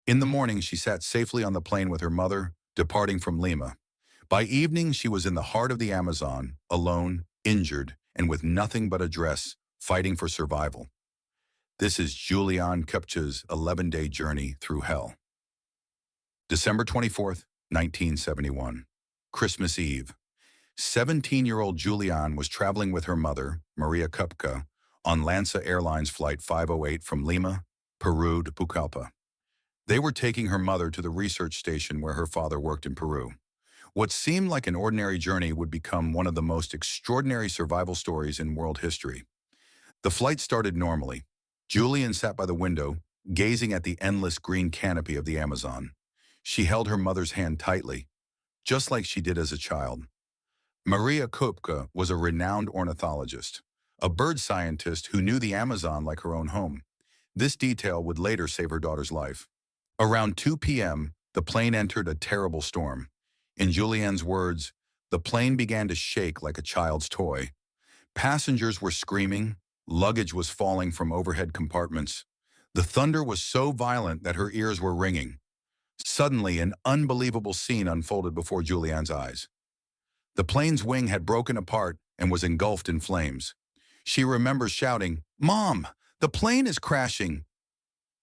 In the morning, she sat safely on the plane with her mother, departing from Lima. By evening, she was in the heart of the Amazon, alone, injured, and with nothing but a dress, fighting for survival. This is Juliane Koepcke's 11-day journey through hell. December 24th, 1971. Christmas Eve. 17-year-old Juliane was traveling with her mother, Maria Koepcke, on Lanza Airlines Flight 508 from Lima, Peru to Pucallpa. They were taking her mother to the research station where her father worked in Peru. What seemed like an ordinary journey would become one of the most extraordinary survival stories in world history. The flight started normally. Juliane sat by the window, gazing at the endless green canopy of the Amazon. She held her mother's hand tightly, just like she did as a child. Maria Koepcke was a renowned ornithologist, a bird scientist who knew the Amazon like her own home. This detail would later save her daughter's life. Around 2 p.m., the plane entered a terrible storm. In Juliane's words, the plane began to shake like a child's toy. Passengers were screaming, luggage was falling from overhead compartments. The thunder was so violent that her ears were ringing. Suddenly, an unbelievable scene unfolded before Juliane's eyes. The plane's wing had broken apart and was engulfed in flames. She remembers shouting, "Mom, the plane is crashing!"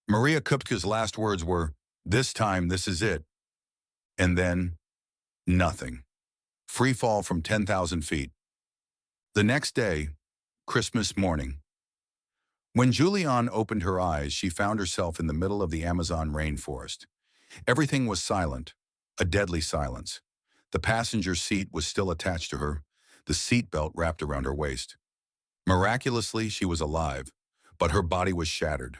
Maria Koepcke's last words were, "This time, this is it." And then, nothing. Free fall from 10,000 feet. The next day, Christmas morning. When Juliane opened her eyes, she found herself in the middle of the Amazon rainforest. Everything was silent, a deadly silence. The passenger seat was still attached to her, the seat belt wrapped around her waist. Miraculously, she was alive, but her body was shattered.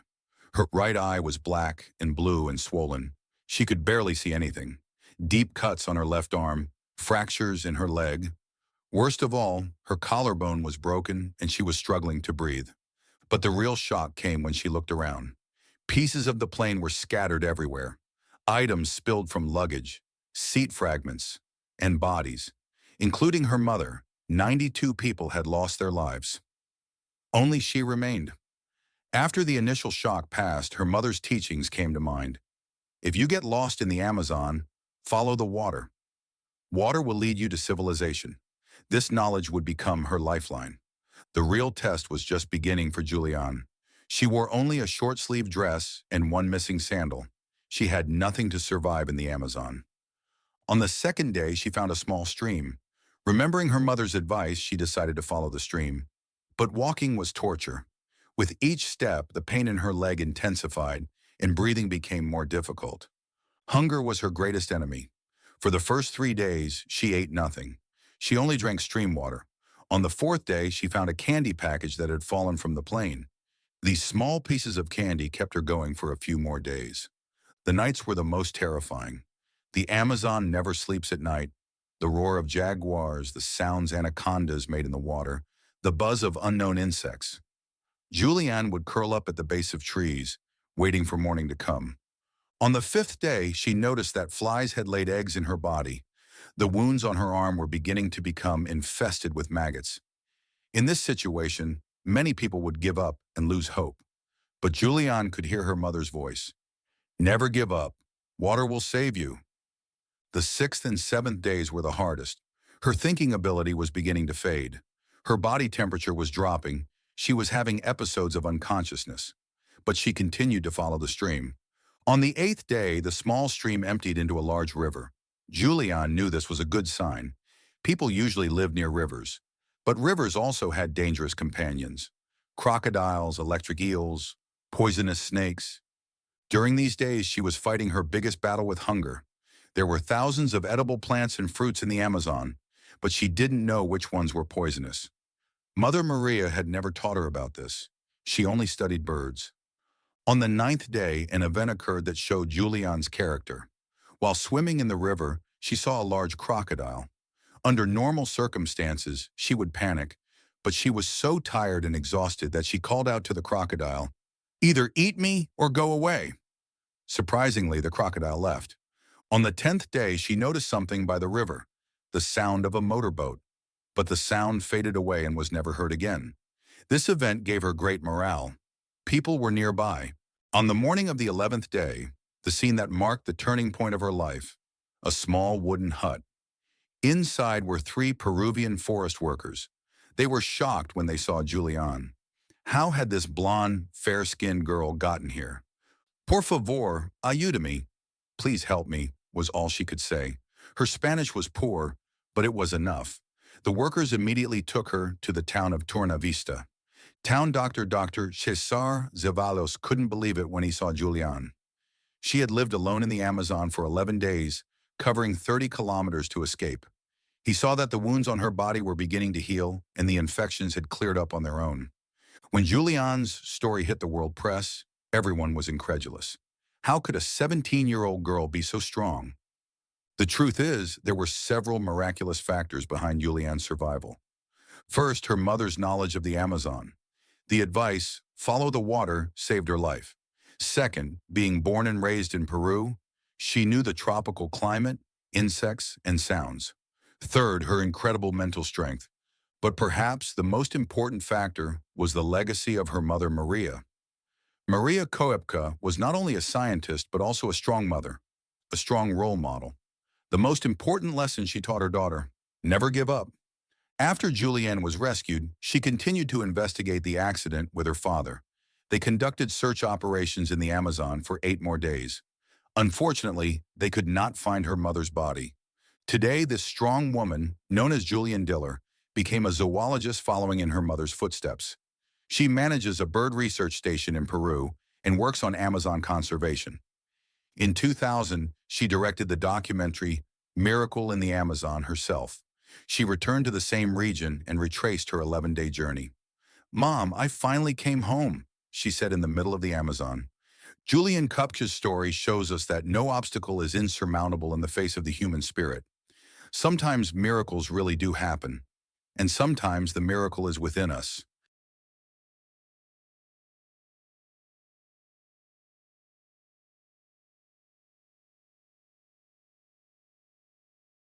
Her right eye was black and blue and swollen. She could barely see anything. Deep cuts on her left arm, fractures in her leg. Worst of all, her collarbone was broken and she was struggling to breathe. But the real shock came when she looked around. Pieces of the plane were scattered everywhere. Items spilled from luggage, seat fragments, and bodies. Including her mother, 92 people had lost their lives. Only she remained. After the initial shock passed, her mother's teachings came to mind. If you get lost in the Amazon, follow the water. Water will lead you to civilization. This knowledge would become her lifeline. The real test was just beginning for Juliane. She wore only a short-sleeved dress and one missing sandal. She had nothing to survive in the Amazon. On the second day, she found a small stream. Remembering her mother's advice, she decided to follow the stream. But walking was torture. With each step, the pain in her leg intensified, and breathing became more difficult. Hunger was her greatest enemy. For the first 3 days, she ate nothing. She only drank stream water. On the fourth day, she found a candy package that had fallen from the plane. These small pieces of candy kept her going for a few more days. The nights were the most terrifying. The Amazon never sleeps at night. The roar of jaguars, the sounds anacondas made in the water, the buzz of unknown insects. Juliane would curl up at the base of trees, waiting for morning to come. On the fifth day, she noticed that flies had laid eggs in her body. The wounds on her arm were beginning to become infested with maggots. In this situation, many people would give up and lose hope. But Juliane could hear her mother's voice. "Never give up. Water will save you." The sixth and seventh days were the hardest. Her thinking ability was beginning to fade. Her body temperature was dropping. She was having episodes of unconsciousness. But she continued to follow the stream. On the eighth day, the small stream emptied into a large river. Juliane knew this was a good sign. People usually lived near rivers. But rivers also had dangerous companions. Crocodiles, electric eels, poisonous snakes. During these days, she was fighting her biggest battle with hunger. There were thousands of edible plants and fruits in the Amazon, but she didn't know which ones were poisonous. Mother Maria had never taught her about this. She only studied birds. On the ninth day, an event occurred that showed Juliane's character. While swimming in the river, she saw a large crocodile. Under normal circumstances, she would panic, but she was so tired and exhausted that she called out to the crocodile, "Either eat me or go away." Surprisingly, the crocodile left. On the 10th day, she noticed something by the river, the sound of a motorboat. But the sound faded away and was never heard again. This event gave her great morale. People were nearby. On the morning of the 11th day, the scene that marked the turning point of her life, a small wooden hut. Inside were three Peruvian forest workers. They were shocked when they saw Juliane. How had this blonde, fair-skinned girl gotten here? Por favor, ayúdame. Please help me, was all she could say. Her Spanish was poor, but it was enough. The workers immediately took her to the town of Tornavista. Town doctor Dr. Cesar Zevallos couldn't believe it when he saw Juliane. She had lived alone in the Amazon for 11 days, covering 30 kilometers to escape. He saw that the wounds on her body were beginning to heal and the infections had cleared up on their own. When Juliane's story hit the world press, everyone was incredulous. How could a 17-year-old girl be so strong? The truth is, there were several miraculous factors behind Juliane's survival. First, her mother's knowledge of the Amazon. The advice, follow the water, saved her life. Second, being born and raised in Peru, she knew the tropical climate, insects, and sounds. Third, her incredible mental strength. But perhaps the most important factor was the legacy of her mother, Maria. Maria Koepcke was not only a scientist, but also a strong mother, a strong role model. The most important lesson she taught her daughter: never give up. After Juliane was rescued, she continued to investigate the accident with her father. They conducted search operations in the Amazon for 8 more days. Unfortunately, they could not find her mother's body. Today, this strong woman, known as Juliane Diller, became a zoologist following in her mother's footsteps. She manages a bird research station in Peru and works on Amazon conservation. In 2000, she directed the documentary Miracle in the Amazon herself. She returned to the same region and retraced her 11-day journey. "Mom, I finally came home," she said in the middle of the Amazon. Juliane Koepcke's story shows us that no obstacle is insurmountable in the face of the human spirit. Sometimes miracles really do happen, and sometimes the miracle is within us.